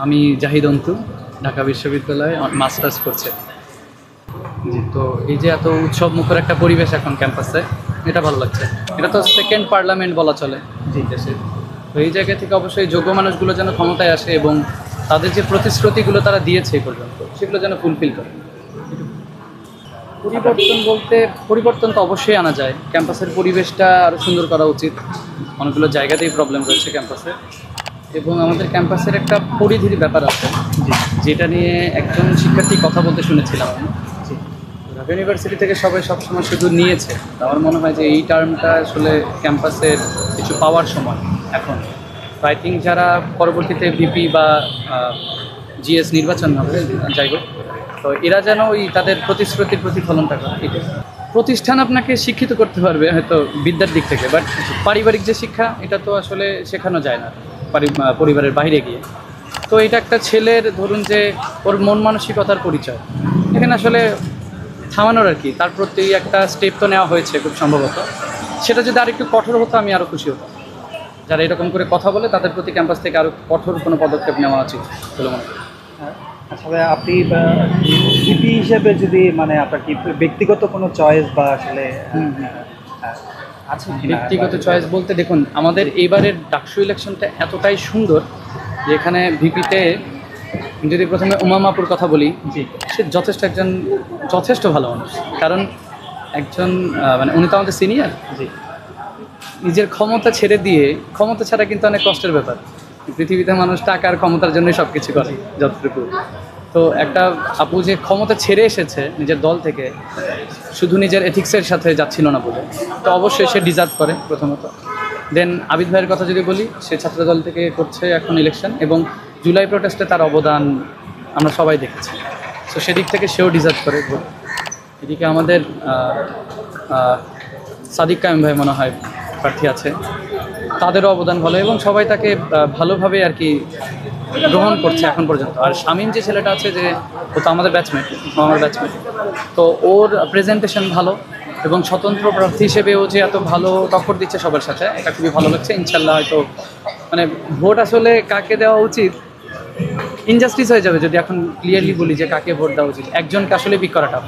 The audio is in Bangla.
আমি জাহিদ অন্তু, ঢাকা বিশ্ববিদ্যালয়ে মাস্টার্স করছে। জি, তো এই যে এত উৎসব মুখর একটা পরিবেশ এখন ক্যাম্পাসে, এটা ভালো লাগছে। এটা তো সেকেন্ড পার্লামেন্ট বলা চলে জি দেশে। তো এই জায়গা থেকে অবশ্যই যোগ্য মানুষগুলো যেন ক্ষমতায় আসে এবং তাদের যে প্রতিশ্রুতিগুলো তারা দিয়েছে এই পর্যন্ত সেগুলো যেন ফুলফিল করে। পরিবর্তন বলতে পরিবর্তন তো অবশ্যই আনা যায়, ক্যাম্পাসের পরিবেশটা আরও সুন্দর করা উচিত। অনেকগুলো জায়গাতেই প্রবলেম রয়েছে ক্যাম্পাসে, এবং আমাদের ক্যাম্পাসের একটা পরিধির ব্যাপার আছে যেটা নিয়ে একজন শিক্ষার্থী কথা বলতে শুনেছিলাম আমি। ঢাকা ইউনিভার্সিটি থেকে সবাই সবসময় শুধু নিয়েছে, আমার মনে হয় যে এই টার্মটা আসলে ক্যাম্পাসের কিছু পাওয়ার সময় এখন। আই থিঙ্ক যারা পরবর্তীতে ভিপি বা জিএস নির্বাচন হবে, যাই হোক, তো এরা যেন ওই তাদের প্রতিশ্রুতির প্রতিফলনটা করে। এটা প্রতিষ্ঠান আপনাকে শিক্ষিত করতে পারবে হয়তো বিদ্যার দিক থেকে, বাট পারিবারিক যে শিক্ষা এটা তো আসলে শেখানো যায় না পরিবারের বাইরে গিয়ে। তো এটা একটা ছেলের ধরুন যে ওর মন মানসিকতার পরিচয় এখানে আসলে থামানোর আর কি, তার প্রতি একটা স্টেপ তো নেওয়া হয়েছে খুব সম্ভবত। সেটা যদি আরেকটু কঠোর হতো আমি আরও খুশি হতাম। যারা এরকম করে কথা বলে তাদের প্রতি ক্যাম্পাস থেকে আরও কঠোর কোনো পদক্ষেপ নেওয়া উচিত বলে মনে করি। আসলে আপনি ভিপি হিসেবে যদি মানে আপনার কি ব্যক্তিগত কোনো চয়েস বা আসলে আছে ব্যক্তিগত চয়েস বলতে দেখুন, আমাদের এইবারের ডাকসু ইলেকশনটা এতটাই সুন্দর যে এখানে ভিপিতে যদি প্রথমে উমামাপুর কথা বলি, জি, সে যথেষ্ট ভালো মানুষ। কারণ একজন মানে উনি তো আমাদের সিনিয়র, জি, নিজের ক্ষমতা ছেড়ে দিয়ে, ক্ষমতা ছাড়া কিন্তু অনেক কষ্টের ব্যাপার। পৃথিবীতে মানুষ টাকার ক্ষমতার জন্যই সব কিছু করে যতটুকু। তো একটা আপু যে ক্ষমতা ছেড়ে এসেছে নিজের দল থেকে, শুধু নিজের এথিক্সের সাথে যাচ্ছিল না বলে, তো অবশ্যই সে ডিজার্ভ করে প্রথমত। দেন আবিদ ভাইয়ের কথা যদি বলি, সে ছাত্রদল থেকে করছে এখন ইলেকশন, এবং জুলাই প্রোটেস্টে তার অবদান আমরা সবাই দেখেছি। তো সেদিক থেকে সেও ডিজার্ভ করে ভোট। এদিকে আমাদের সাদিক কায়েম ভাই মনে হয় প্রার্থী আছে, তাদেরও অবদান ভালো, এবং সবাই তাকে ভালোভাবে আর কি গ্রহণ করছে এখন পর্যন্ত। আর শামীম যে ছেলেটা আছে, যে ও তো আমাদের ব্যাচমেট, আমার ব্যাচমেট, তো ওর প্রেজেন্টেশন ভালো, এবং স্বতন্ত্র প্রার্থী হিসেবে ও যে এত ভালো টক্কর দিচ্ছে সবার সাথে, এটা খুবই ভালো লাগছে। ইনশাল্লাহ হয়তো মানে ভোট আসলে কাকে দেওয়া উচিত ইনজাস্টিস হয়ে যাবে যদি এখন ক্লিয়ারলি বলি যে কাকে ভোট দেওয়া উচিত, একজনকে আসলে পিক করাটা।